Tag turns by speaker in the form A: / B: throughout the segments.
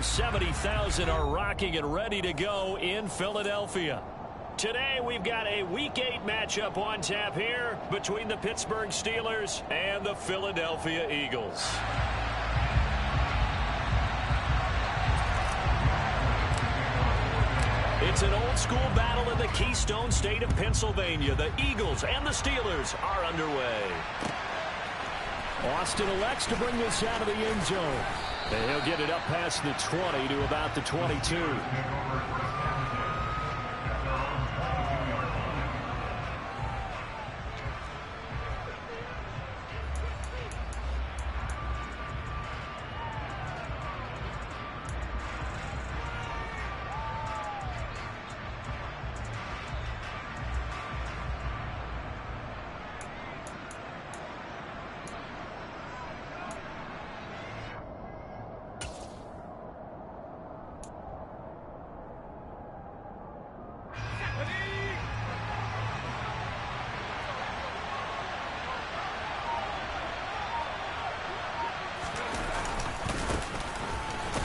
A: 70,000 are rocking and ready to go in Philadelphia. Today we've got a Week 8 matchup on tap here between the Pittsburgh Steelers and the Philadelphia Eagles. It's an old-school battle in the Keystone State of Pennsylvania. The Eagles and the Steelers are underway. Austin elects to bring this out of the end zone. And he'll get it up past the 20 to about the 22.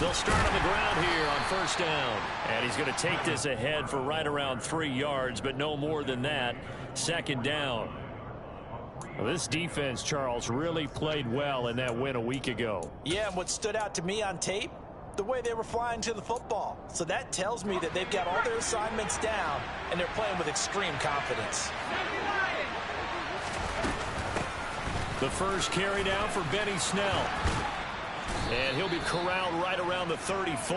A: They'll start on the ground here on first down. And he's going to take this ahead for right around 3 yards, but no more than that. Second down. Well, this defense, Charles, really played well in that win a week ago.
B: Yeah, and what stood out to me on tape, the way they were flying to the football. So that tells me that they've got all their assignments down, and they're playing with extreme confidence.
A: The first carry now for Benny Snell. And he'll be corralled right around the 34.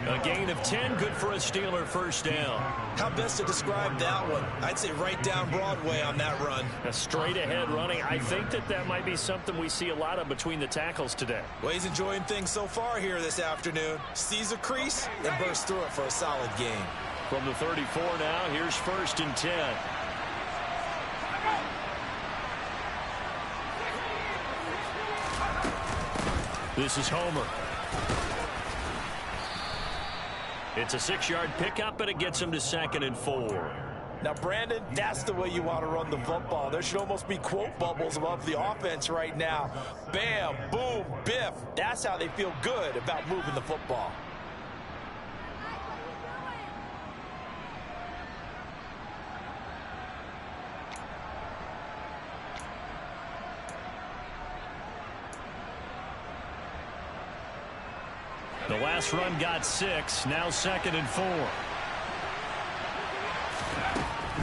A: A gain of 10, good for a Steeler first down.
B: How best to describe that one? I'd say right down Broadway on that run.
A: A straight ahead running. I think that might be something we see a lot of between the tackles today.
B: Well, he's enjoying things so far here this afternoon. Sees a crease and bursts through it for a solid gain.
A: From the 34 now, here's first and 10. This is Homer. It's a 6-yard pickup, but it gets him to 2nd and 4.
B: Now, Brandon, that's the way you want to run the football. There should almost be quote bubbles above the offense right now. Bam, boom, biff. That's how they feel good about moving the football.
A: The last run got 6. Now 2nd and 4.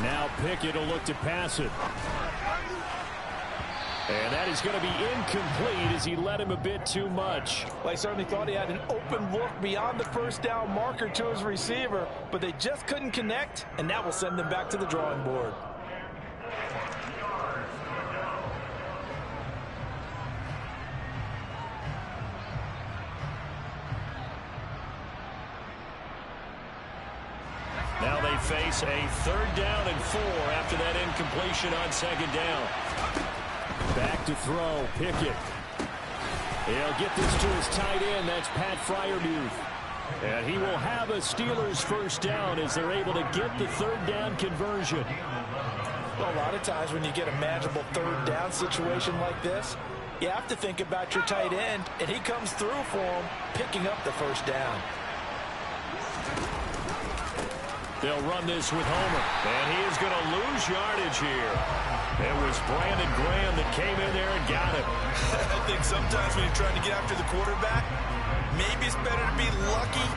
A: Now Pickett will look to pass it. And that is going to be incomplete as he led him a bit too much.
B: Well, I certainly thought he had an open look beyond the first down marker to his receiver, but they just couldn't connect, and that will send them back to the drawing board.
A: Now they face a 3rd down and 4 after that incompletion on 2nd down. Back to throw, Pickett. He'll get this to his tight end. That's Pat Freiermuth. And he will have a Steelers first down as they're able to get the 3rd down conversion.
B: Well, a lot of times when you get a manageable 3rd down situation like this, you have to think about your tight end, and he comes through for him, picking up the first down.
A: They'll run this with Homer, and he is going to lose yardage here. It was Brandon Graham that came in there and got him.
B: I think sometimes when you're trying to get after the quarterback, maybe it's better to be lucky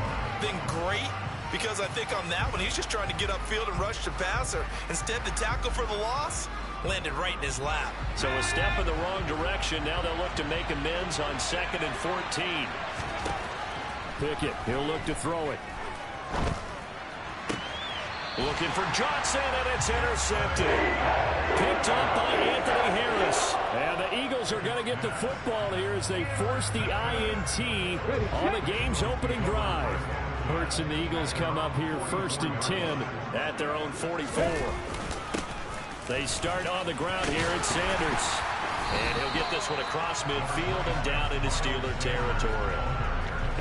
B: than great, because I think on that one, he's just trying to get upfield and rush the passer. Instead, the tackle for the loss landed right in his lap.
A: So a step in the wrong direction. Now they'll look to make amends on 2nd and 14. Pickett, he'll look to throw it. Looking for Johnson, and it's intercepted. Picked up by Anthony Harris. And the Eagles are going to get the football here as they force the INT on the game's opening drive. Hurts and the Eagles come up here 1st and 10 at their own 44. They start on the ground here at Sanders. And he'll get this one across midfield and down into Steeler territory.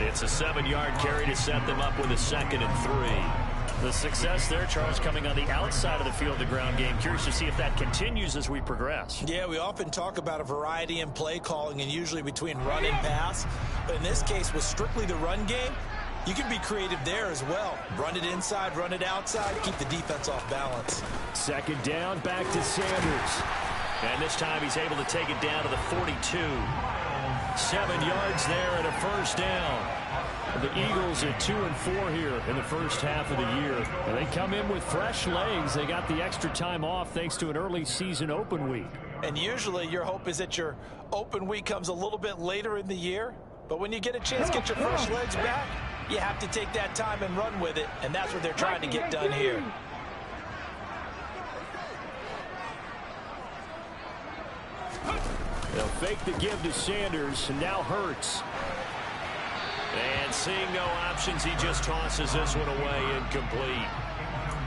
A: It's a 7-yard carry to set them up with a 2nd and 3. The success there, Charles, coming on the outside of the field, the ground game. Curious to see if that continues as we progress.
B: Yeah, we often talk about a variety in play calling and usually between run and pass. But in this case, with strictly the run game, you can be creative there as well. Run it inside, run it outside, keep the defense off balance.
A: Second down, back to Sanders. And this time he's able to take it down to the 42. 7 yards there and a first down. The Eagles at 2-4 here in the first half of the year. And they come in with fresh legs. They got the extra time off thanks to an early season open week.
B: And usually your hope is that your open week comes a little bit later in the year. But when you get a chance to get your fresh legs back, you have to take that time and run with it. And that's what they're trying to get done here.
A: They'll fake the give to Sanders, and now Hurts. And seeing no options, he just tosses this one away, incomplete.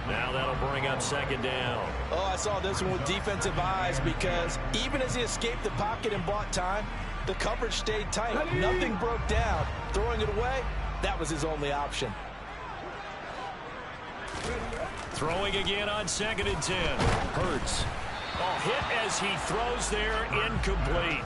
A: Now that'll bring up second down.
B: Oh, I saw this one with defensive eyes because even as he escaped the pocket and bought time, the coverage stayed tight. Nothing broke down. Throwing it away, that was his only option.
A: Throwing again on 2nd and 10. Hurts. Oh, hit as he throws there, incomplete.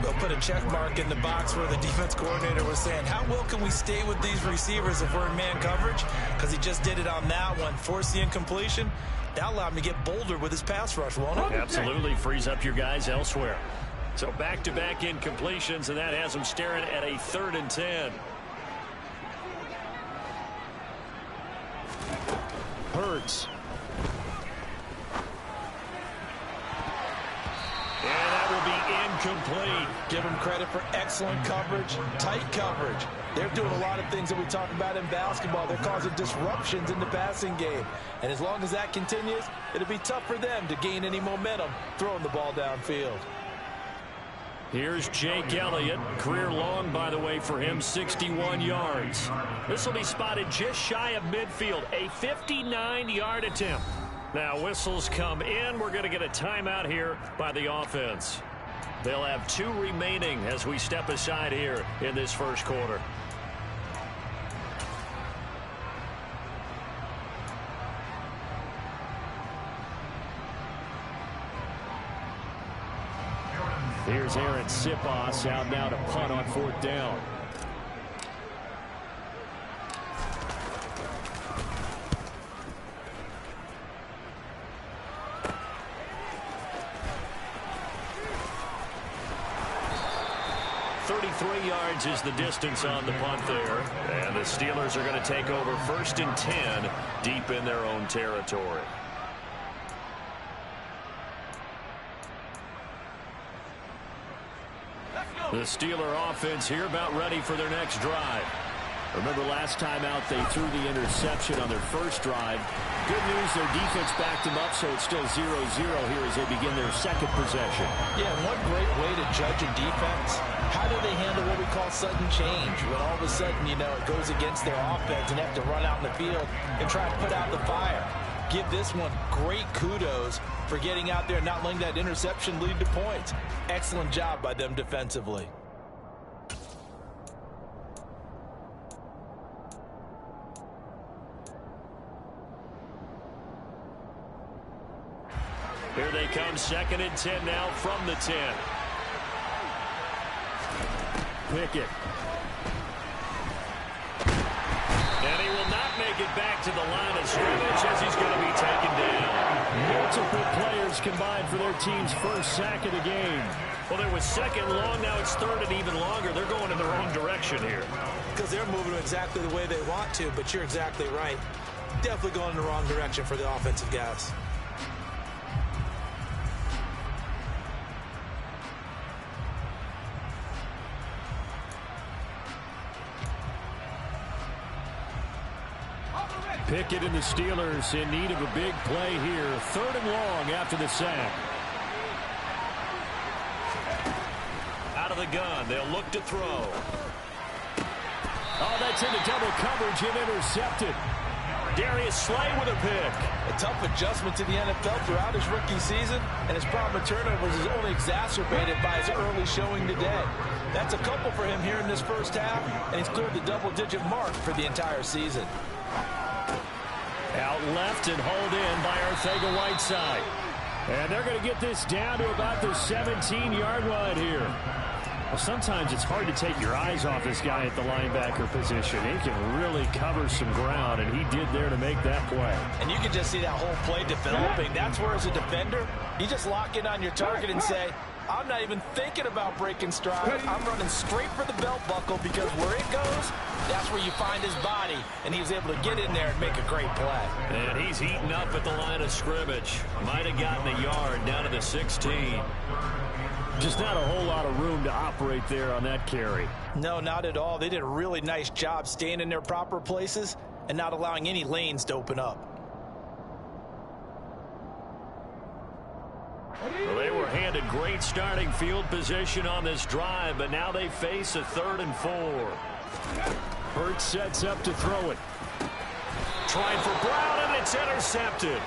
B: They'll put a check mark in the box where the defense coordinator was saying, how well can we stay with these receivers if we're in man coverage? Because he just did it on that one. Force the incompletion. That allowed him to get bolder with his pass rush, won't it?
A: Absolutely. Frees up your guys elsewhere. So back-to-back incompletions, and that has him staring at a 3rd and 10. Hurts. And that will be incomplete.
B: Give them credit for excellent coverage, tight coverage. They're doing a lot of things that we talk about in basketball. They're causing disruptions in the passing game. And as long as that continues, it'll be tough for them to gain any momentum throwing the ball downfield.
A: Here's Jake Elliott. Career long, by the way, for him, 61 yards. This will be spotted just shy of midfield, a 59-yard attempt. Now whistles come in. We're going to get a timeout here by the offense. They'll have 2 remaining as we step aside here in this first quarter. Here's Aaron Siposs out now to punt on 4th down. Is the distance on the punt there, and the Steelers are going to take over 1st and 10 deep in their own territory. The Steeler offense here about ready for their next drive. Remember last time out they threw the interception on their first drive. Good news, their defense backed them up, so it's still 0-0 here as they begin their second possession.
B: Yeah, one great way to judge a defense. How do they handle what we call sudden change? When all of a sudden, you know, it goes against their offense and they have to run out in the field and try to put out the fire. Give this one great kudos for getting out there and not letting that interception lead to points. Excellent job by them defensively.
A: Here they come, 2nd and 10 now from the 10. Pickett. And he will not make it back to the line of scrimmage as he's going to be taken down. Multiple players combined for their team's first sack of the game. Well, there was 2nd long, now it's 3rd and even longer. They're going in the wrong direction here.
B: Because they're moving exactly the way they want to, but you're exactly right. Definitely going in the wrong direction for the offensive guys.
A: Pickett and the Steelers in need of a big play here. 3rd and long after the sack. Out of the gun. They'll look to throw. Oh, that's into double coverage and intercepted. Darius Slay with a pick.
B: A tough adjustment to the NFL throughout his rookie season, and his problem with turnovers is only exacerbated by his early showing today. That's a couple for him here in this first half, and he's cleared the double-digit mark for the entire season.
A: Out left and hauled in by Arcega-Whiteside. And they're going to get this down to about the 17-yard line here. Well, sometimes it's hard to take your eyes off this guy at the linebacker position. He can really cover some ground, and he did there to make that play.
B: And you can just see that whole play developing. That's where, as a defender, you just lock in on your target and say, I'm not even thinking about breaking stride. I'm running straight for the belt buckle, because where it goes, that's where you find his body. And he was able to get in there and make a great play.
A: And he's eaten up at the line of scrimmage. Might have gotten a yard down to the 16. Just not a whole lot of room to operate there on that carry.
B: No, not at all. They did a really nice job staying in their proper places and not allowing any lanes to open up.
A: Well, they were handed great starting field position on this drive, but now they face a 3rd and 4. Hurts sets up to throw it. Trying for Brown, and it's intercepted.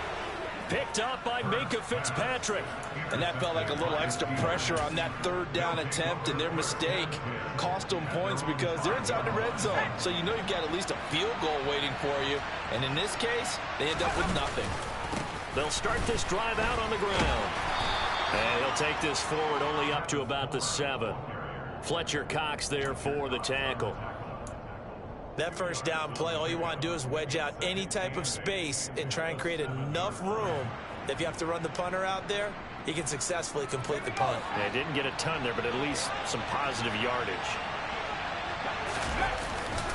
A: Picked up by Minkah Fitzpatrick.
B: And that felt like a little extra pressure on that 3rd down attempt, and their mistake cost them points because they're inside the red zone. So you know you've got at least a field goal waiting for you. And in this case, they end up with nothing.
A: They'll start this drive out on the ground. And he'll take this forward only up to about the 7. Fletcher Cox there for the tackle.
B: That first down play, all you want to do is wedge out any type of space and try and create enough room that if you have to run the punter out there, he can successfully complete the punt.
A: They didn't get a ton there, but at least some positive yardage.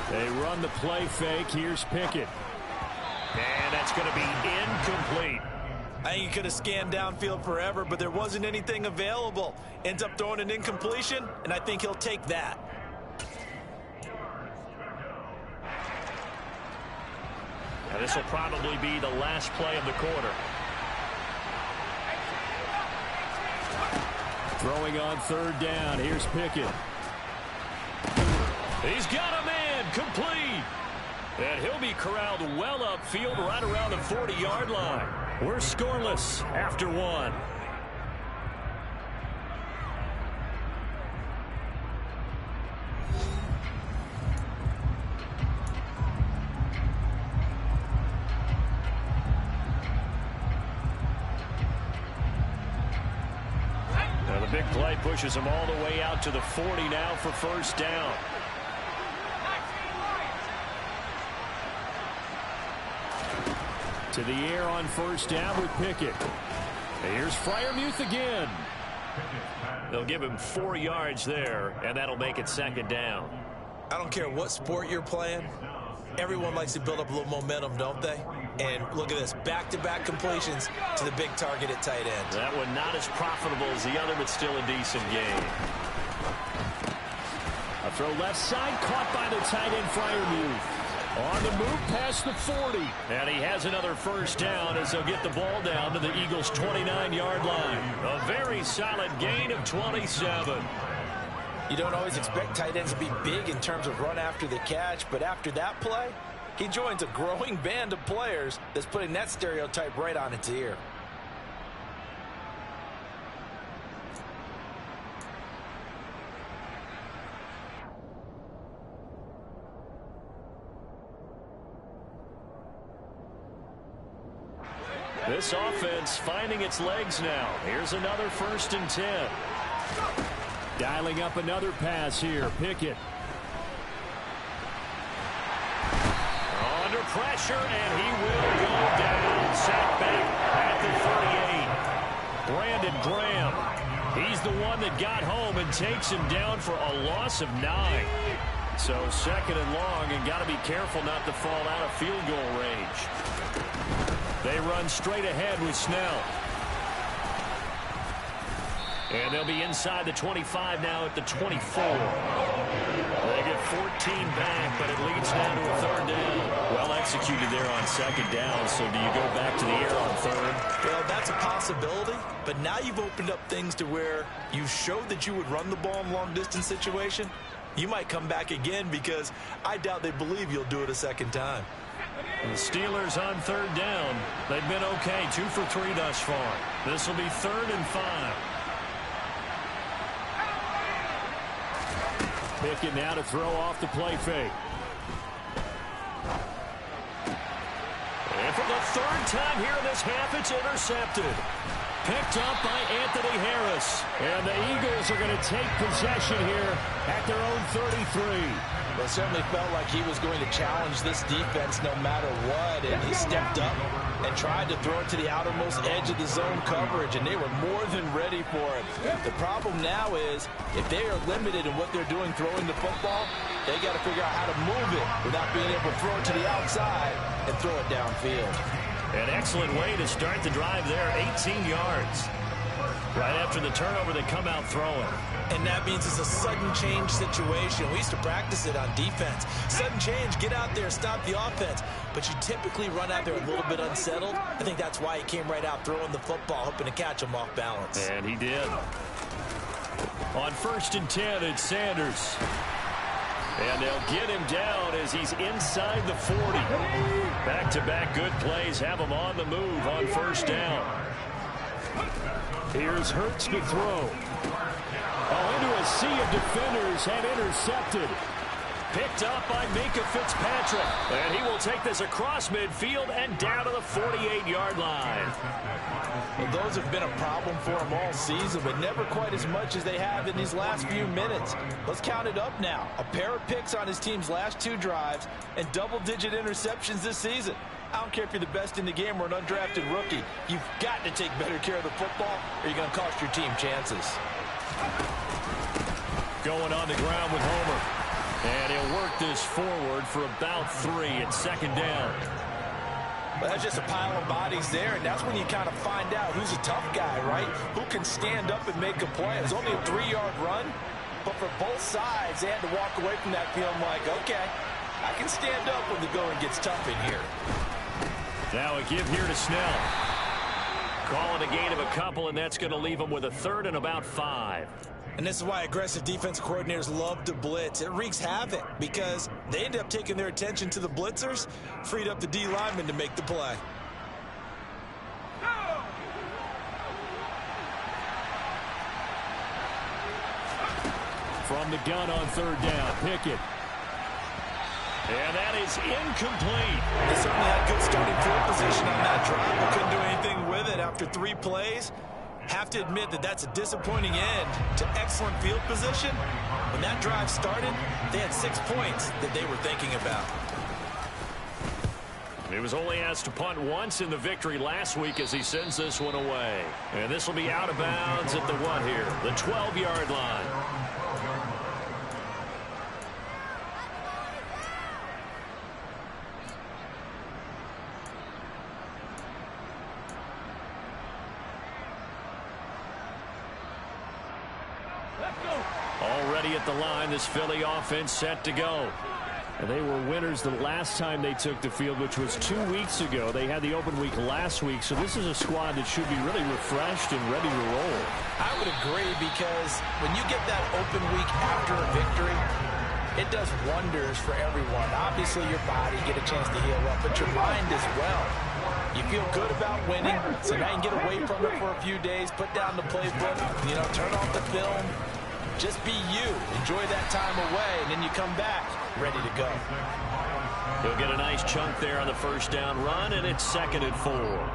A: They run the play fake. Here's Pickett. And that's going to be incomplete.
B: I think he could have scanned downfield forever, but there wasn't anything available. Ends up throwing an incompletion, and I think he'll take that.
A: Now this will probably be the last play of the quarter. Throwing on 3rd down. Here's Pickett. He's got a man complete. And he'll be corralled well upfield right around the 40-yard line. We're scoreless after 1. Now the big play pushes him all the way out to the 40 now for 1st down. To the air on 1st down with Pickett. Here's Freiermuth again. They'll give him 4 yards there, and that'll make it 2nd down.
B: I don't care what sport you're playing. Everyone likes to build up a little momentum, don't they? And look at this, back-to-back completions to the big target at tight end.
A: That one not as profitable as the other, but still a decent game. A throw left side, caught by the tight end Freiermuth. On the move past the 40. And he has another 1st down as they'll get the ball down to the Eagles' 29-yard line. A very solid gain of 27.
B: You don't always expect tight ends to be big in terms of run after the catch, but after that play, he joins a growing band of players that's putting that stereotype right on its ear.
A: This offense finding its legs now. Here's another 1st and 10. Dialing up another pass here. Pickett. Under pressure, and he will go down. Sacked back at the 38. Brandon Graham. He's the one that got home and takes him down for a loss of 9. So 2nd and long, and got to be careful not to fall out of field goal range. They run straight ahead with Snell. And they'll be inside the 25 now at the 24. They get 14 back, but it leads now to a 3rd down. Well executed there on 2nd down, so do you go back to the air on 3rd?
B: Well, that's a possibility, but now you've opened up things to where you showed that you would run the ball in long-distance situation. You might come back again because I doubt they believe you'll do it a 2nd time.
A: And the Steelers on 3rd down. They've been okay, 2 for 3 thus far. This will be 3rd and 5. Pickett now to throw off the play fake. And for the third time here in this half, it's intercepted. Picked up by Anthony Harris. And the Eagles are going to take possession here at their own 33.
B: Well, it certainly felt like he was going to challenge this defense no matter what, and he stepped up and tried to throw it to the outermost edge of the zone coverage, and they were more than ready for it. The problem now is if they are limited in what they're doing throwing the football, they got to figure out how to move it without being able to throw it to the outside and throw it downfield.
A: An excellent way to start the drive there, 18 yards. Right after the turnover, they come out throwing.
B: And that means it's a sudden change situation. We used to practice it on defense. Sudden change, get out there, stop the offense. But you typically run out there a little bit unsettled. I think that's why he came right out throwing the football, hoping to catch him off balance.
A: And he did. On 1st and 10, it's Sanders. And they'll get him down as he's inside the 40. Back-to-back good plays have him on the move on 1st down. Here's Hurts to throw. Oh, into a sea of defenders and intercepted. Picked up by Minkah Fitzpatrick. And he will take this across midfield and down to the 48-yard line.
B: Well, those have been a problem for him all season, but never quite as much as they have in these last few minutes. Let's count it up now. A pair of picks on his team's last 2 drives and double-digit interceptions this season. I don't care if you're the best in the game or an undrafted rookie. You've got to take better care of the football or you're going to cost your team chances.
A: Going on the ground with Homer. And he'll work this forward for about 3 at 2nd down.
B: Well, that's just a pile of bodies there, and that's when you kind of find out who's a tough guy, right? Who can stand up and make a play. It was only a 3-yard run, but for both sides, they had to walk away from that feeling like, okay, I can stand up when the going gets tough in here.
A: Now a give here to Snell. Call it a gain of a couple, and that's going to leave him with a 3rd and about 5.
B: And this is why aggressive defense coordinators love to blitz. It wreaks havoc because they end up taking their attention to the blitzers, freed up the D lineman to make the play.
A: From the gun on 3rd down, Pickett. And that is incomplete.
B: They certainly had good starting field position on that drive, but couldn't do anything with it after 3 plays. Have to admit that that's a disappointing end to excellent field position. When that drive started, they had 6 points that they were thinking about.
A: He was only asked to punt once in the victory last week as he sends this one away. And this will be out of bounds at the what here? The 12-yard line. Already at the line, this Philly offense set to go. And they were winners the last time they took the field, which was 2 weeks ago. They had the open week last week, so this is a squad that should be really refreshed and ready to roll.
B: I would agree, because when you get that open week after a victory, it does wonders for everyone. Obviously, your body get a chance to heal up, but your mind as well. You feel good about winning, so now you can get away from it for a few days, put down the playbook, turn off the film. Just be you. Enjoy that time away, and then you come back ready to go.
A: He'll get a nice chunk there on the 1st down run, and it's 2nd and 4.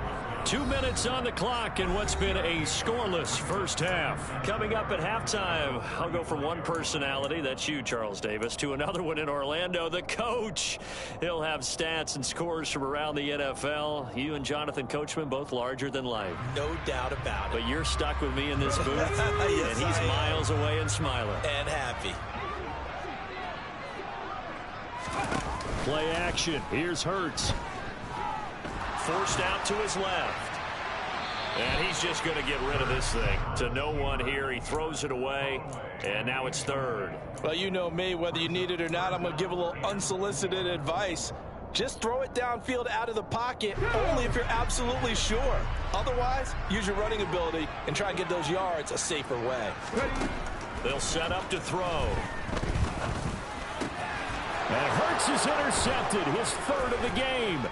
A: 2 minutes on the clock in what's been a scoreless first half. Coming up at halftime, I'll go from one personality, that's you, Charles Davis, to another one in Orlando, the coach. He'll have stats and scores from around the NFL. You and Jonathan Coachman, both larger than life.
B: No doubt about it.
A: But you're stuck with me in this booth,
B: yes,
A: and he's miles away and smiling.
B: And happy.
A: Play action. Here's Hurts. Forced out to his left. And he's just going to get rid of this thing. To no one here. He throws it away. And now it's 3rd.
B: Well, you know me. Whether you need it or not, I'm going to give a little unsolicited advice. Just throw it downfield out of the pocket, only if you're absolutely sure. Otherwise, use your running ability and try and get those yards a safer way.
A: They'll set up to throw. And Hurts is intercepted. His 3rd of the game.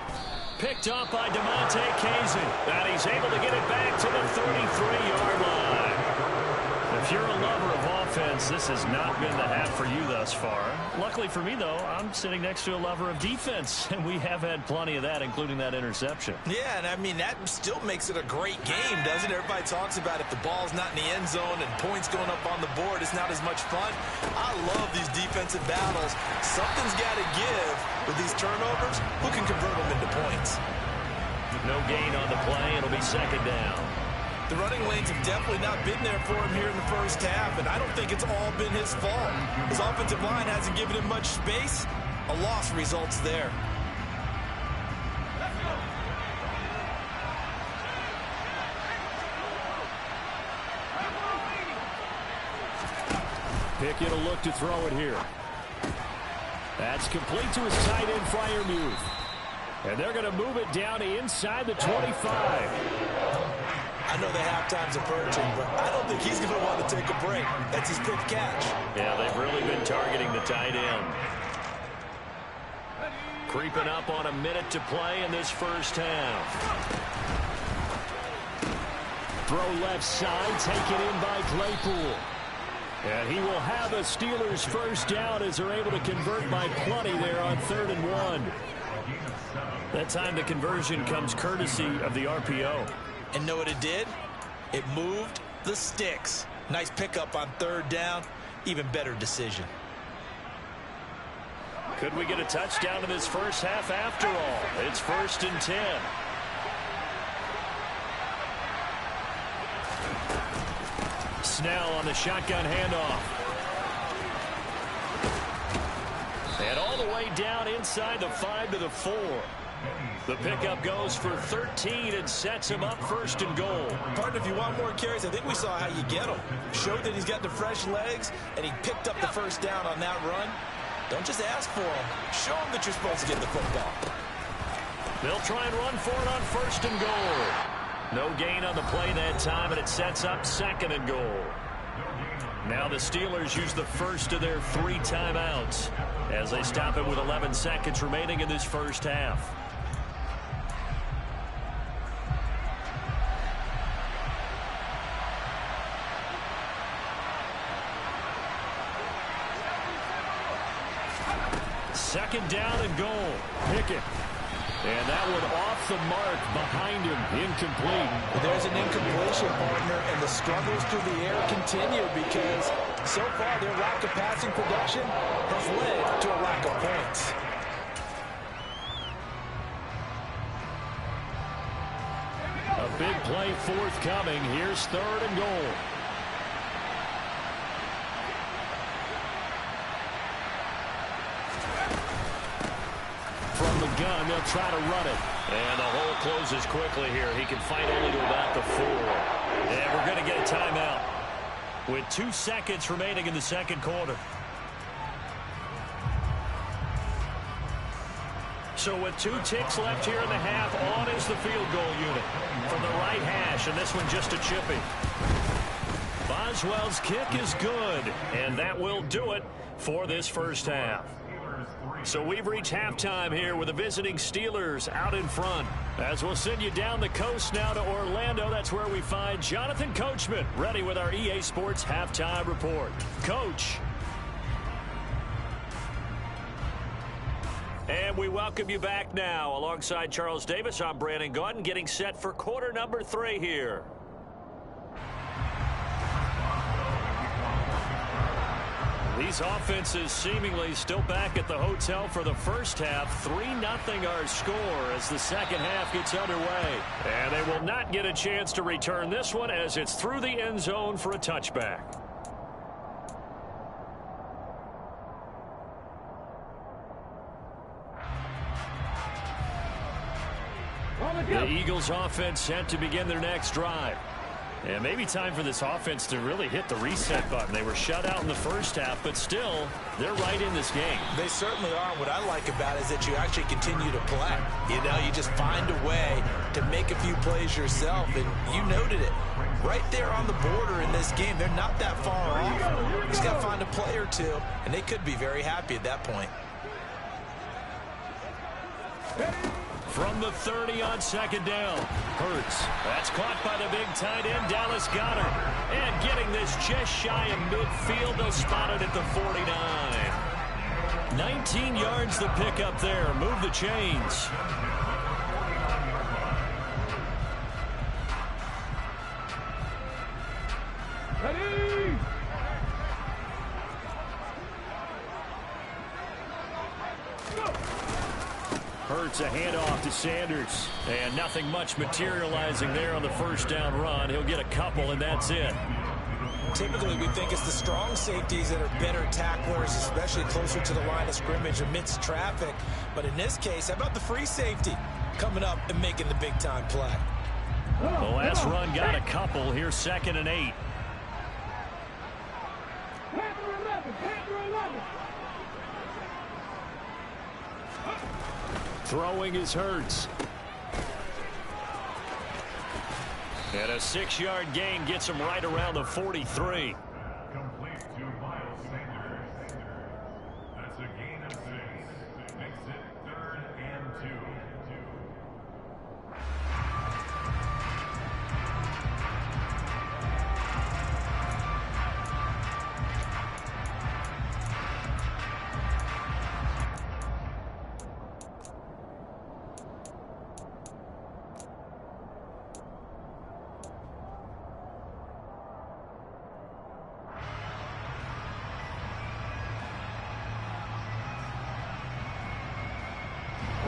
A: Picked up by DeMonte Kazin. And he's able to get it back to the 33-yard line. A If you're a lover of offense, this has not been the half for you thus far. Luckily for me, though, I'm sitting next to a lover of defense, and we have had plenty of that, including that interception.
B: Yeah, and I mean, that still makes it a great game, doesn't it? Everybody talks about if the ball's not in the end zone and points going up on the board, it's not as much fun. I love these defensive battles. Something's got to give with these turnovers. Who can convert them into points?
A: No gain on the play. It'll be second down.
B: The running lanes have definitely not been there for him here in the first half, and I don't think it's all been his fault. His offensive line hasn't given him much space. A loss results there.
A: Pickett will look to throw it here. That's complete to his tight end, Freiermuth. And they're going to move it down to inside the 25.
B: I know the halftime's approaching, but I don't think he's going to want to take a break. That's his quick catch.
A: Yeah, they've really been targeting the tight end. Creeping up on a minute to play in this first half. Throw left side, taken in by Claypool. And he will have a Steelers first down as they're able to convert by plenty there on 3rd and 1. That time the conversion comes courtesy of the RPO.
B: And know what it did? It moved the sticks. Nice pickup on 3rd down. Even better decision.
A: Could we get a touchdown in this first half after all? It's 1st and 10. Snell on the shotgun handoff. And all the way down inside the 5 to the 4. The pickup goes for 13 and sets him up 1st and goal.
B: Partner, if you want more carries, I think we saw how you get him. Showed that he's got the fresh legs, and he picked up the first down on that run. Don't just ask for him. Show him that you're supposed to get the football.
A: They'll try and run for it on 1st and goal. No gain on the play that time, and it sets up 2nd and goal. Now the Steelers use the first of their 3 timeouts as they stop it with 11 seconds remaining in this first half. Second down and goal. Pickett. And that one off the mark behind him. Incomplete.
B: There's an incompletion, partner, and the struggles through the air continue because so far their lack of passing production has led to a lack of points.
A: A big play forthcoming. Here's 3rd and goal. From the gun, they'll try to run it. And the hole closes quickly here. He can fight only to about the 4. And we're going to get a timeout with 2 seconds remaining in the second quarter. So with 2 ticks left here in the half, on is the field goal unit from the right hash, and this one just a chippy. Boswell's kick is good, and that will do it for this first half. So we've reached halftime here with the visiting Steelers out in front. As we'll send you down the coast now to Orlando, that's where we find Jonathan Coachman ready with our EA Sports Halftime Report. Coach. And we welcome you back now. Alongside Charles Davis, I'm Brandon Gaudin, getting set for quarter number 3 here. These offenses seemingly still back at the hotel for the first half. 3-0 our score as the second half gets underway. And they will not get a chance to return this one as it's through the end zone for a touchback. The Eagles offense set to begin their next drive. And maybe time for this offense to really hit the reset button. They were shut out in the first half, but still, they're right in this game.
B: They certainly are. What I like about it is that you actually continue to play. You know, you just find a way to make a few plays yourself, and you noted it. Right there on the border in this game, they're not that far off. You just got to find a play or two, and they could be very happy at that point.
A: from the 30 on second down. Hurts. That's caught by the big tight end, Dallas Goedert. And getting this just shy of midfield. They'll spot it at the 49. 19 yards the pick up there. Move the chains.
C: Ready?
A: Hurts a handoff to Sanders. And nothing much materializing there on the first down run. He'll get a couple, and that's it.
B: Typically, we think it's the strong safeties that are better tacklers, especially closer to the line of scrimmage amidst traffic. But in this case, how about the free safety coming up and making the big-time play?
A: The last run got a couple. Here's 2nd and 8. Throwing is Hurts. And a 6-yard gain gets him right around the 43.
C: Complete to Miles Sanders. That's a gain of 6. Makes it 3rd and 2.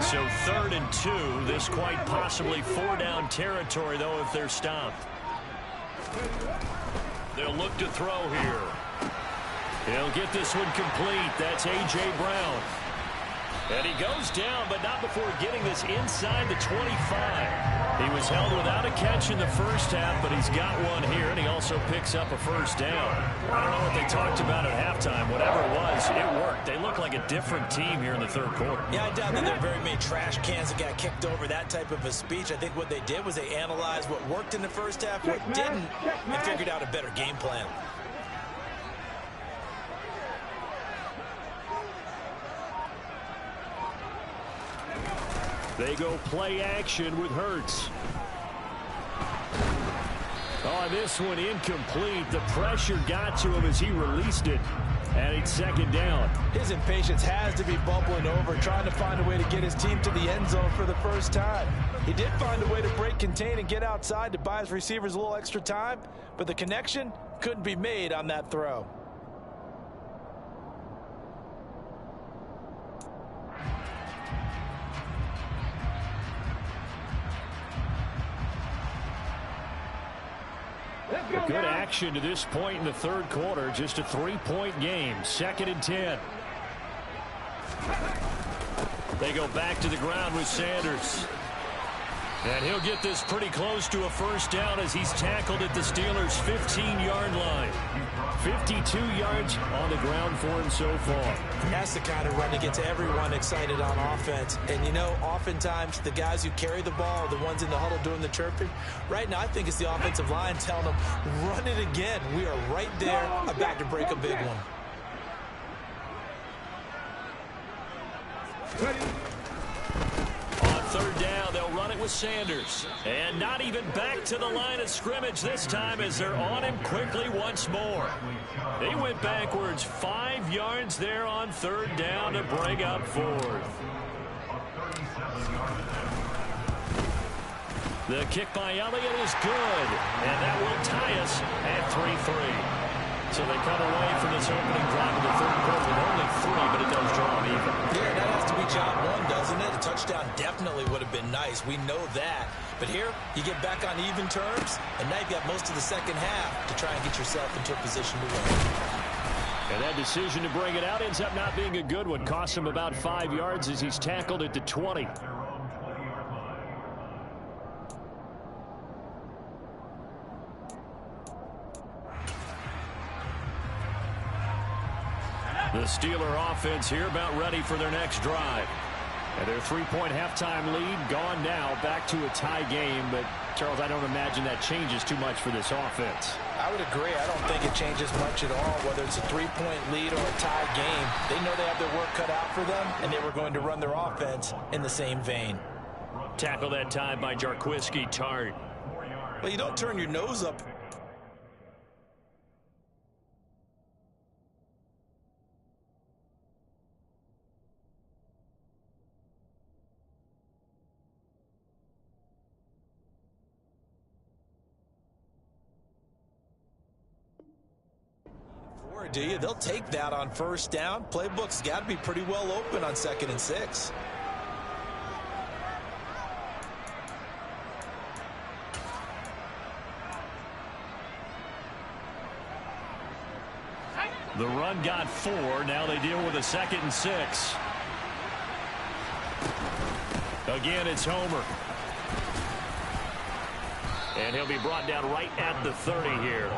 A: So 3rd and 2. This quite possibly 4-down territory, though, if they're stopped. They'll look to throw here. He'll get this one complete. That's A.J. Brown. And he goes down, but not before getting this inside the 25. He was held without a catch in the first half, but he's got one here, and he also picks up a first down. I don't know what they talked about at halftime. Whatever it was, it worked. They look like a different team here in the third quarter.
B: Yeah, I doubt that there are very many trash cans that got kicked over, that type of a speech. I think what they did was they analyzed what worked in the first half, what didn't, and figured out a better game plan.
A: They go play action with Hurts. Oh, this one incomplete. The pressure got to him as he released it. And it's 2nd down.
B: His impatience has to be bubbling over, trying to find a way to get his team to the end zone for the first time. He did find a way to break contain and get outside to buy his receivers a little extra time, but the connection couldn't be made on that throw.
A: Good action to this point in the third quarter. Just a 3-point game. 2nd and 10. They go back to the ground with Sanders. And he'll get this pretty close to a first down as he's tackled at the Steelers' 15-yard line. 52 yards on the ground for him so far.
B: That's the kind of run that gets everyone excited on offense. And, you know, oftentimes the guys who carry the ball are the ones in the huddle doing the chirping. Right now, I think it's the offensive line telling them, run it again. We are right there, about to break a big one.
A: On 3rd down, they'll run it with Sanders. And not even back to the line of scrimmage this time as they're on him quickly once more. They went backwards 5 yards there on 3rd down to bring up 4th. The kick by Elliott is good. And that will tie us at 3-3. So they come away from this opening drive in the third quarter with only 3, but it does draw them even.
B: Yeah, that has to be job one, doesn't it? A touchdown definitely would have been nice. We know that. But here, you get back on even terms, and now you've got most of the second half to try and get yourself into a position to win.
A: And that decision to bring it out ends up not being a good one. Costs him about 5 yards as he's tackled at the 20. The Steeler offense here about ready for their next drive. And their 3-point halftime lead gone now, back to a tie game. But, Charles, I don't imagine that changes too much for this offense.
B: I would agree. I don't think it changes much at all, whether it's a 3-point lead or a tie game. They know they have their work cut out for them, and they were going to run their offense in the same vein.
A: Tackle that time by Jarquiski Tartt.
B: Well, you don't turn your nose up. Do you? They'll take that on first down. Playbook's got to be pretty well open on 2nd and 6.
A: The run got 4. Now they deal with a 2nd and 6. Again, it's Homer. And he'll be brought down right at the 30 here.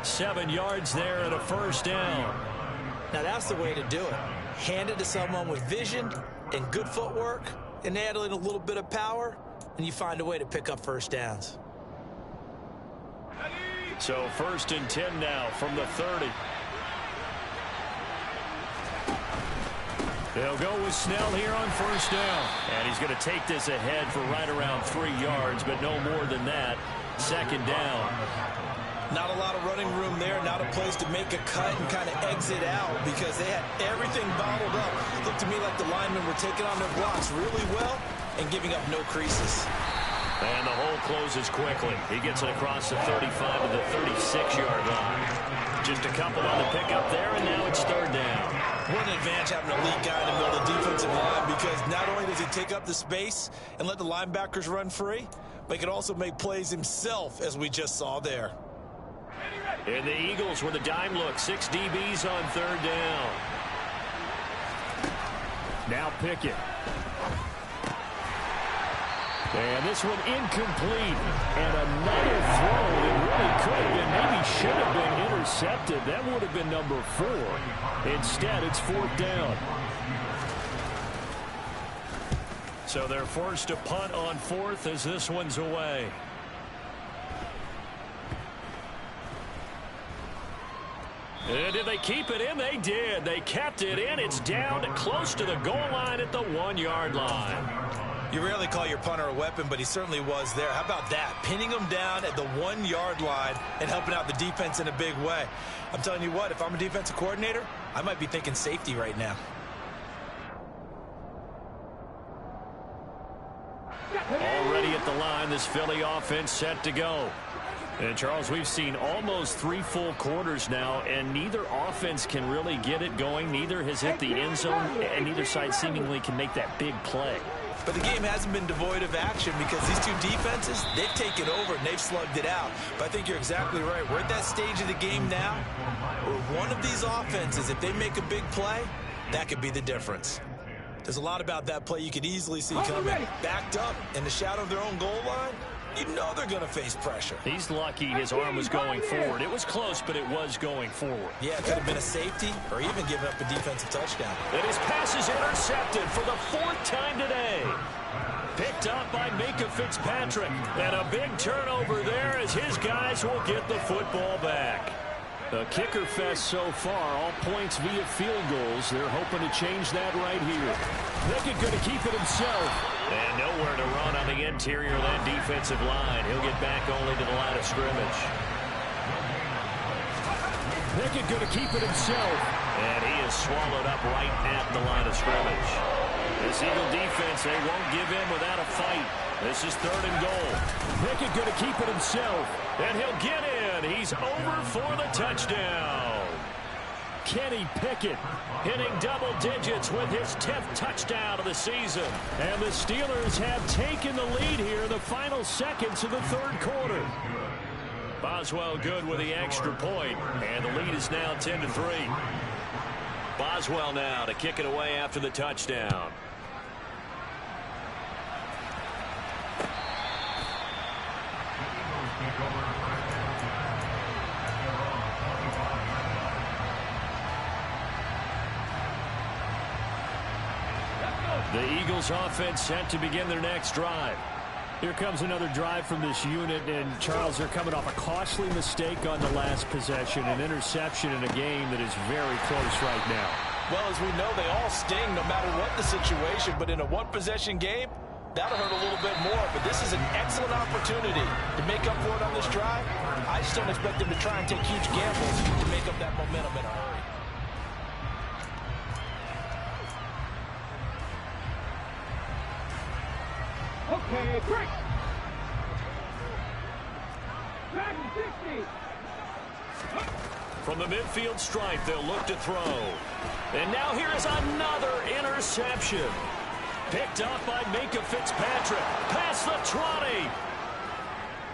A: 7 yards there and a first down.
B: Now that's the way to do it. Hand it to someone with vision and good footwork and add in a little bit of power, and you find a way to pick up first downs.
A: So 1st and 10 now from the 30. They'll go with Snell here on first down. And he's going to take this ahead for right around 3 yards, but no more than that. 2nd down.
B: Not a lot of running room there, not a place to make a cut and kind of exit out because they had everything bottled up. It looked to me like the linemen were taking on their blocks really well and giving up no creases.
A: And the hole closes quickly. He gets it across the 35 to the 36-yard line. Just a couple on the pickup there, and now it's 3rd down.
B: What an advantage having an elite guy in the middle of the defensive line because not only does he take up the space and let the linebackers run free, but he can also make plays himself, as we just saw there.
A: And the Eagles with a dime look. 6 DBs on 3rd down. Now Pickett. And this one incomplete. And another throw that really could have been, maybe should have been intercepted. That would have been number 4. Instead, it's 4th down. So they're forced to punt on 4th as this one's away. And did they keep it in? They did. They kept it in. It's down close to the goal line at the 1-yard line.
B: You rarely call your punter a weapon, but he certainly was there. How about that? Pinning him down at the 1-yard line and helping out the defense in a big way. I'm telling you what, if I'm a defensive coordinator, I might be thinking safety right now.
A: Already at the line, this Philly offense set to go. And, Charles, we've seen almost 3 full quarters now, and neither offense can really get it going. Neither has hit the end zone, and neither side seemingly can make that big play.
B: But the game hasn't been devoid of action because these two defenses, they've taken over and they've slugged it out. But I think you're exactly right. We're at that stage of the game now where one of these offenses, if they make a big play, that could be the difference. There's a lot about that play you could easily see coming. Backed up in the shadow of their own goal line, you know they're going to face pressure.
A: He's lucky his arm was going forward. It was close, but it was going forward.
B: Yeah, it could have been a safety or even giving up a defensive touchdown.
A: And his pass is intercepted for the 4th time today. Picked up by Minkah Fitzpatrick. And a big turnover there as his guys will get the football back. A kicker fest so far, all points via field goals. They're hoping to change that right here. Pickett going to keep it himself. And nowhere to run on the interior of that defensive line. He'll get back only to the line of scrimmage. Pickett going to keep it himself. And he is swallowed up right at the line of scrimmage. This Eagle defense, they won't give in without a fight. This is 3rd and goal. Pickett going to keep it himself. And he'll get in. He's over for the touchdown. Kenny Pickett hitting double digits with his 10th touchdown of the season. And the Steelers have taken the lead here in the final seconds of the 3rd quarter. Boswell good with the extra point, and the lead is now 10-3. Boswell now to kick it away after the touchdown. The Eagles offense set to begin their next drive. Here comes another drive from this unit, and Charles, they're coming off a costly mistake on the last possession, an interception in a game that is very close right now.
B: Well, as we know, they all sting no matter what the situation, but in a one-possession game, That'll hurt a little bit more, but this is an excellent opportunity to make up for it on this drive. I just don't expect them to try and take huge gambles to make up that momentum in a hurry.
D: Okay, break. Back to 60.
A: From the midfield stripe, they'll look to throw. And now here is another interception. Picked up by Minkah Fitzpatrick. Past the 20.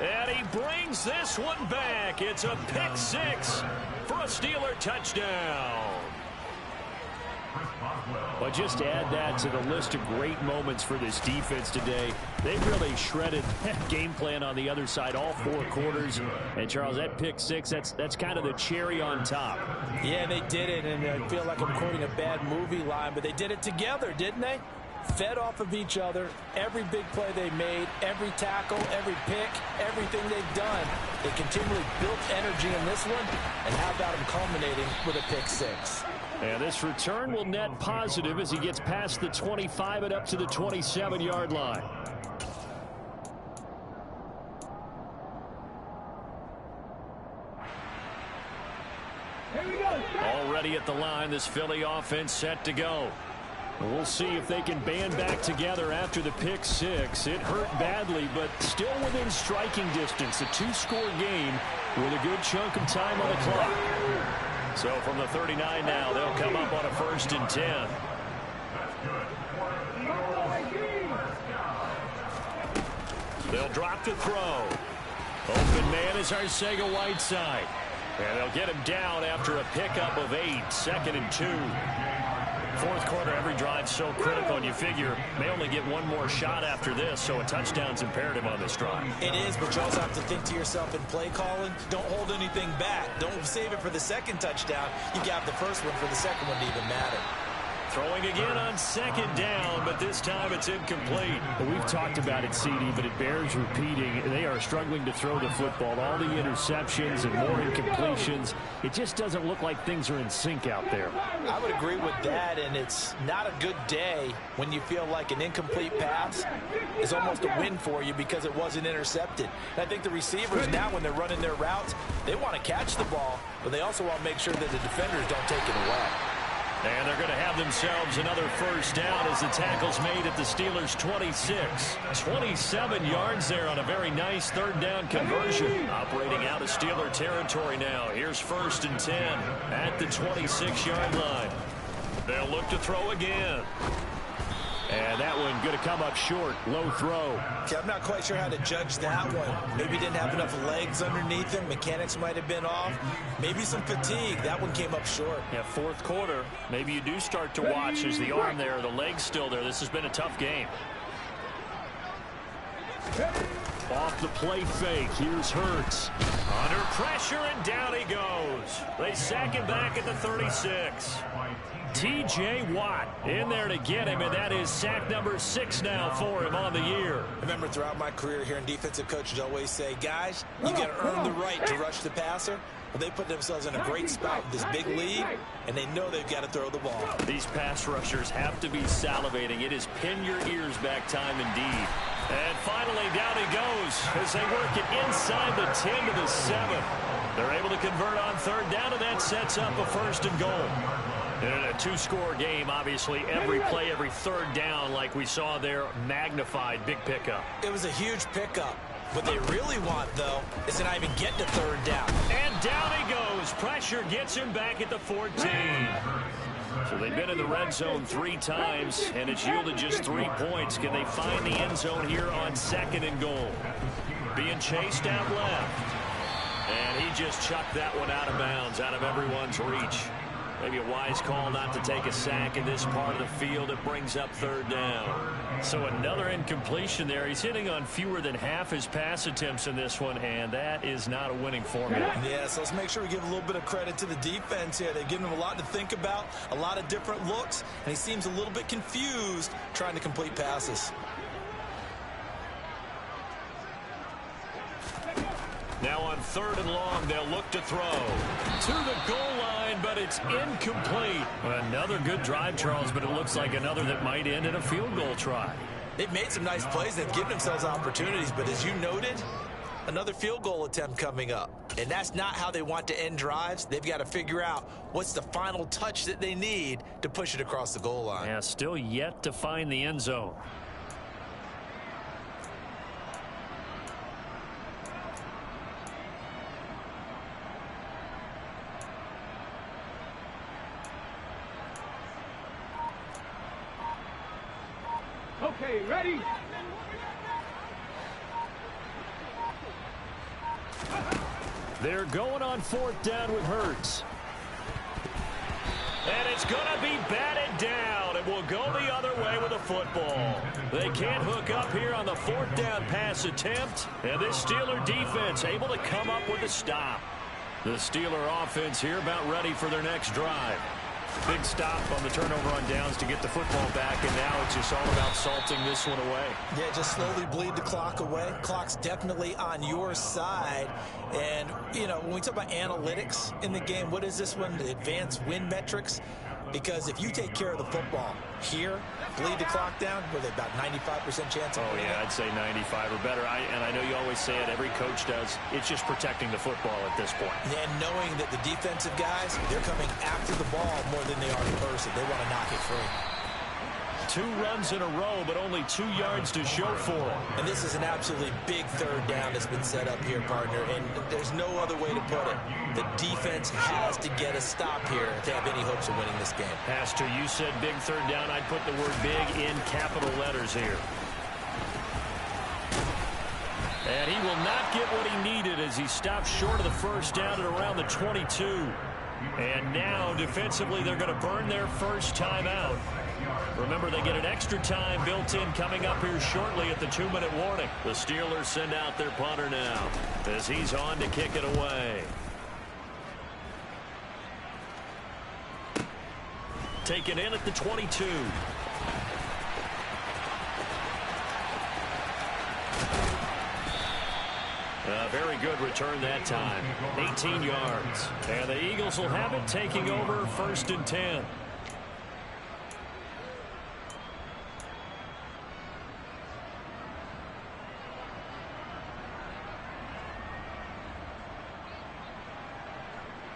A: And he brings this one back. It's a pick six for a Steeler touchdown. But just to add that to the list of great moments for this defense today, they've really shredded game plan on the other side all 4 quarters. And, Charles, that pick six, that's kind of the cherry on top.
B: Yeah, they did it, and I feel like I'm quoting a bad movie line, but they did it together, didn't they? Fed off of each other, every big play they made, every tackle, every pick, everything they've done. They continually built energy in this one, and how about them culminating with a pick six?
A: And this return will net positive as he gets past the 25 and up to the 27-yard line.
D: Here we go.
A: Already at the line, this Philly offense set to go. We'll see if they can band back together after the pick six. It hurt badly, but still within striking distance. A 2-score game with a good chunk of time on the clock. So from the 39 now, they'll come up on a 1st and 10. They'll drop to throw. Open man is Arcega-Whiteside. And they'll get him down after a pickup of 8, 2nd and 2. 4th quarter, every drive's so critical, and you figure may only get one more shot after this, so a touchdown's imperative on this drive.
B: It is, but you also have to think to yourself in play calling, don't hold anything back. Don't save it for the 2nd touchdown. You got the 1st one for the 2nd one to even matter.
A: Throwing again on 2nd down, but this time it's incomplete.
E: Well, we've talked about it, CD, but it bears repeating. They are struggling to throw the football. All the interceptions and more incompletions. It just doesn't look like things are in sync out there.
B: I would agree with that, and it's not a good day when you feel like an incomplete pass is almost a win for you because it wasn't intercepted. And I think the receivers now, when they're running their routes, they want to catch the ball, but they also want to make sure that the defenders don't take it away.
A: And they're going to have themselves another 1st down as the tackle's made at the Steelers' 26. 27 yards there on a very nice 3rd down conversion. Operating out of Steeler territory now. Here's 1st and 10 at the 26-yard line. They'll look to throw again. And that one going to come up short. Low throw.
B: Okay, I'm not quite sure how to judge that one. Maybe didn't have enough legs underneath him. Mechanics might have been off. Maybe some fatigue. That one came up short.
A: Yeah, 4th quarter. Maybe you do start to watch as the arm there, the leg's still there. This has been a tough game. Off the play fake. Here's Hurts. Under pressure, and down he goes. They sack him back at the 36. T.J. Watt in there to get him, and that is sack number 6 now for him on the year.
B: I remember throughout my career here in defensive coaches always say, guys, you got to earn the right to rush the passer. Well, they put themselves in a great spot with this big lead, and they know they've got to throw the ball.
A: These pass rushers have to be salivating. It is pin your ears back time indeed. And finally, down he goes as they work it inside the 10 to the 7. They're able to convert on 3rd down, and that sets up a 1st and goal. In a 2-score game, obviously, every play, every 3rd down, like we saw there, magnified. Big pickup.
B: It was a huge pickup. What they really want, though, is to not even get to 3rd down.
A: And down he goes. Pressure gets him back at the 14. So they've been in the red zone 3 times, and it's yielded just 3 points. Can they find the end zone here on 2nd and goal? Being chased out left. And he just chucked that one out of bounds, out of everyone's reach. Maybe a wise call not to take a sack in this part of the field. It brings up 3rd down. So another incompletion there. He's hitting on fewer than half his pass attempts in this one, and that is not a winning formula.
B: Yeah, so let's make sure we give a little bit of credit to the defense here. They've given him a lot to think about, a lot of different looks, and he seems a little bit confused trying to complete passes.
A: Now on 3rd and long, they'll look to throw. To the goal line, but it's incomplete. Another good drive, Charles, but it looks like another that might end in a field goal try.
B: They've made some nice plays. They've given themselves opportunities, but as you noted, another field goal attempt coming up. And that's not how they want to end drives. They've got to figure out what's the final touch that they need to push it across the goal line.
E: Yeah, still yet to find the end zone.
D: Okay, ready?
E: They're going on 4th down with Hurts. And it's going to be batted down. It will go the other way with the football. They can't hook up here on the 4th down pass attempt. And this Steeler defense able to come up with a stop. The Steeler offense here about ready for their next drive. Big stop on the turnover on downs to get the football back, and now it's just all about salting this one away.
B: Yeah, just slowly bleed the clock away. Clock's definitely on your side. And, you know, when we talk about analytics in the game, what is this one? The advanced win metrics? Because if you take care of the football here, bleed the clock down, with about 95% chance of winning.
E: I'd say 95 or better. And I know you always say it, every coach does. It's just protecting the football at this point.
B: And knowing that the defensive guys, they're coming after the ball more than they are the person. They want to knock it free.
E: 2 runs in a row, but only 2 yards to show for it.
B: And this is an absolutely big 3rd down that's been set up here, partner. And there's no other way to put it. The defense has to get a stop here to have any hopes of winning this game.
E: Pastor, you said big 3rd down. I'd put the word big in capital letters here. And he will not get what he needed as he stops short of the 1st down at around the 22. And now, defensively, they're going to burn their first timeout. Remember, they get an extra time built in coming up here shortly at the 2-minute warning. The Steelers send out their punter now as he's on to kick it away. Taken in at the 22. A very good return that time. 18 yards. And the Eagles will have it, taking over 1st and 10.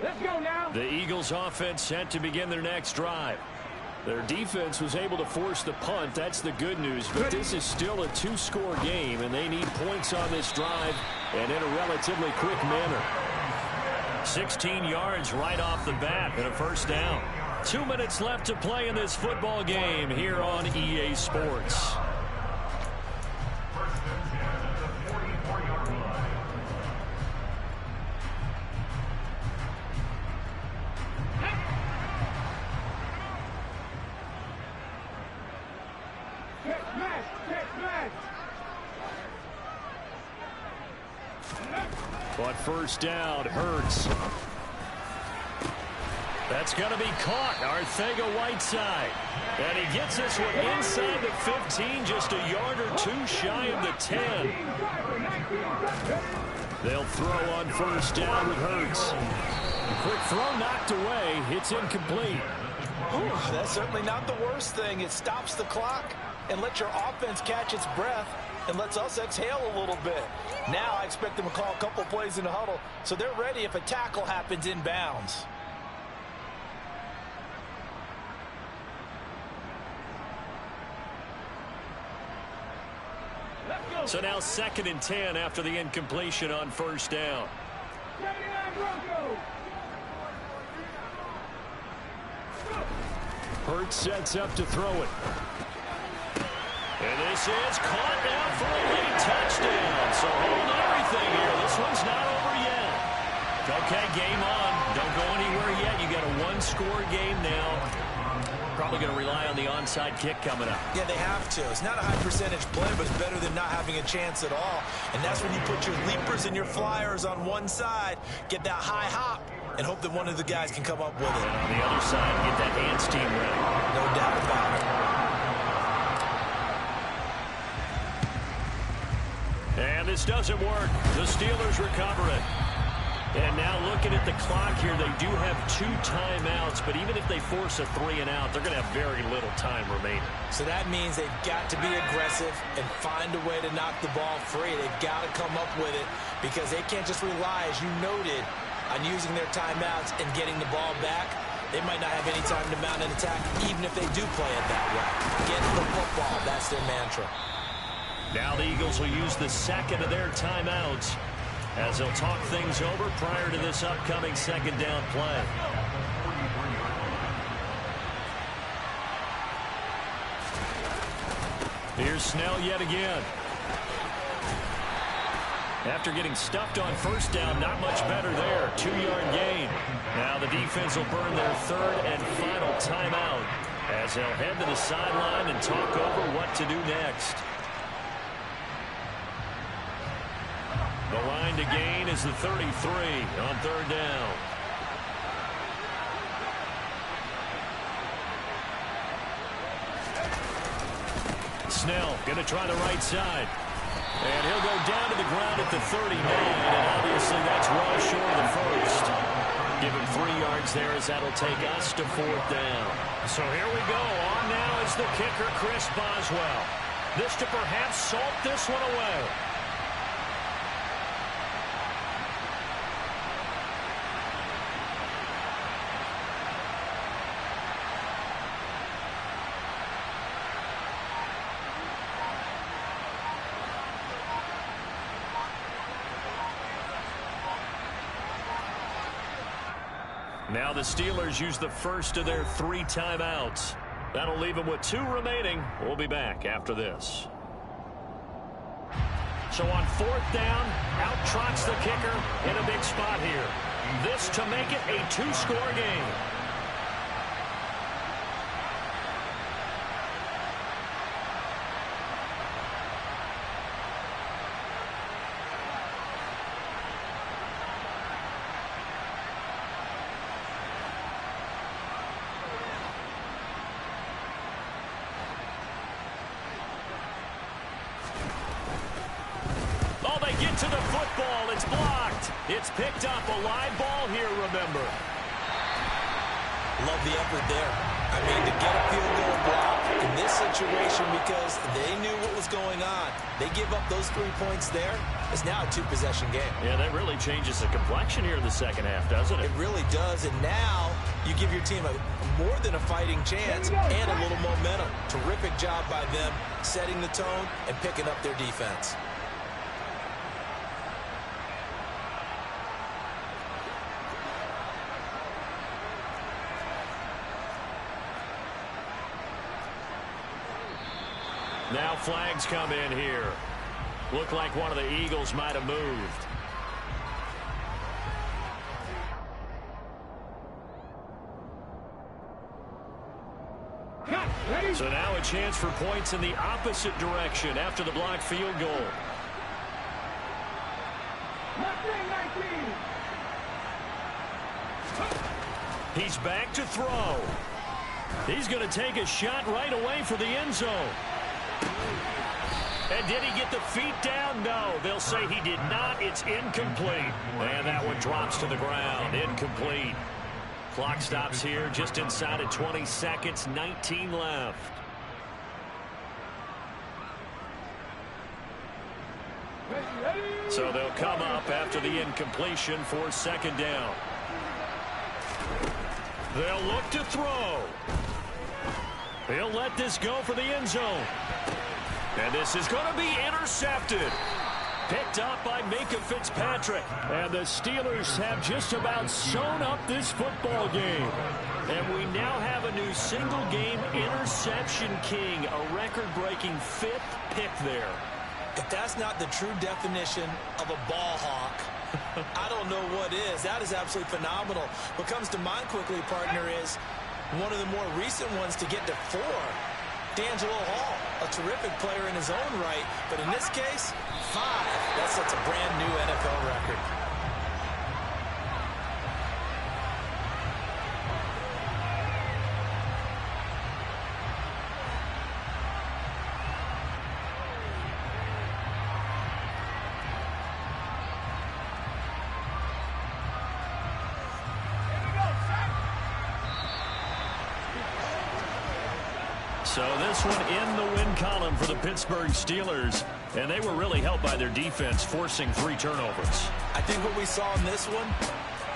D: Let's go now.
E: The Eagles offense set to begin their next drive. Their defense was able to force the punt. That's the good news. But this is still a 2-score game, and they need points on this drive and in a relatively quick manner. 16 yards right off the bat and a 1st down. 2 minutes left to play in this football game here on EA Sports. But 1st down, Hurts. That's going to be caught. Arcega-Whiteside. And he gets this one inside the 15, just a yard or 2 shy of the 10. They'll throw on 1st down with Hurts. A quick throw knocked away. It's incomplete.
B: Ooh, that's certainly not the worst thing. It stops the clock and lets your offense catch its breath and lets us exhale a little bit. Now I expect them to call a couple plays in the huddle so they're ready if a tackle happens inbounds.
E: So now 2nd and 10 after the incompletion on 1st down. Hurts sets up to throw it. And this is caught now for a late touchdown. So hold everything here. This one's not over yet. Okay, game on. Don't go anywhere yet. You got a 1-score game now. Probably going to rely on the onside kick coming up.
B: Yeah, they have to. It's not a high percentage play, but it's better than not having a chance at all. And that's when you put your leapers and your flyers on one side, get that high hop, and hope that one of the guys can come up with it.
E: And on the other side, get that hands team ready.
B: No doubt about it.
E: And this doesn't work. The Steelers recover it. And now looking at the clock here, they do have 2 timeouts, but even if they force a 3 and out, they're going to have very little time remaining.
B: So that means they've got to be aggressive and find a way to knock the ball free. They've got to come up with it because they can't just rely, as you noted, on using their timeouts and getting the ball back. They might not have any time to mount an attack, even if they do play it that way. Get the football. That's their mantra.
E: Now the Eagles will use the second of their timeouts as they'll talk things over prior to this upcoming second down play. Here's Snell yet again. After getting stuffed on first down, not much better there. 2-yard gain. Now the defense will burn their third and final timeout as they'll head to the sideline and talk over what to do next. The line to gain is the 33 on third down. Snell going to try the right side. And he'll go down to the ground at the 39, and obviously that's well short of the first. Give him 3 yards there as that'll take us to fourth down. So here we go. On now is the kicker, Chris Boswell. This to perhaps salt this one away. Now the Steelers use the first of their 3 timeouts. That'll leave them with 2 remaining. We'll be back after this. So on fourth down, out trots the kicker in a big spot here. This to make it a 2-score game. To the football, it's blocked. It's picked up, a live ball here, remember.
B: Love the effort there. I mean, to get a field goal block in this situation because they knew what was going on. They give up those 3 points there. It's now a 2-possession game.
E: Yeah, that really changes the complexion here in the second half, doesn't it?
B: It really does, and now you give your team a more than a fighting chance and a little momentum. Terrific job by them setting the tone and picking up their defense.
E: Now flags come in here. Look like one of the Eagles might have moved. So now a chance for points in the opposite direction after the blocked field goal. He's back to throw. He's going to take a shot right away for the end zone. And did he get the feet down? No, they'll say he did not. It's incomplete. And that one drops to the ground. Incomplete. Clock stops here just inside of 20 seconds, 19 left. So they'll come up after the incompletion for second down. They'll look to throw. He'll let this go for the end zone. And this is going to be intercepted. Picked up by Minkah Fitzpatrick. And the Steelers have just about sewn up this football game. And we now have a new single-game interception king, a record-breaking 5th pick there.
B: If that's not the true definition of a ball hawk, I don't know what is. That is absolutely phenomenal. What comes to mind quickly, partner, is one of the more recent ones to get to 4. D'Angelo Hall, a terrific player in his own right, but in this case, 5. That sets a brand new NFL record.
E: So this one in the win column for the Pittsburgh Steelers. And they were really helped by their defense, forcing 3 turnovers.
B: I think what we saw in this one,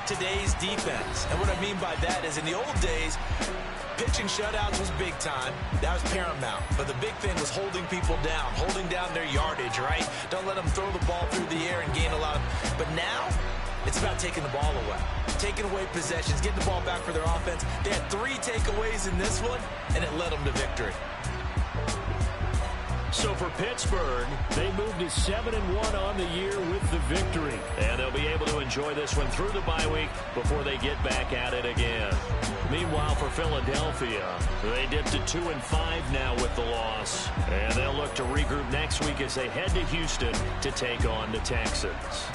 B: today's defense. And what I mean by that is in the old days, pitching shutouts was big time. That was paramount. But the big thing was holding people down, holding down their yardage, right? Don't let them throw the ball through the air and gain a lot of... But now, it's about taking the ball away. Taking away possessions, getting the ball back for their offense. They had 3 takeaways in this one, and it led them to victory.
E: So for Pittsburgh, they moved to 7-1 on the year with the victory. And they'll be able to enjoy this one through the bye week before they get back at it again. Meanwhile, for Philadelphia, they dipped to 2-5 now with the loss. And they'll look to regroup next week as they head to Houston to take on the Texans.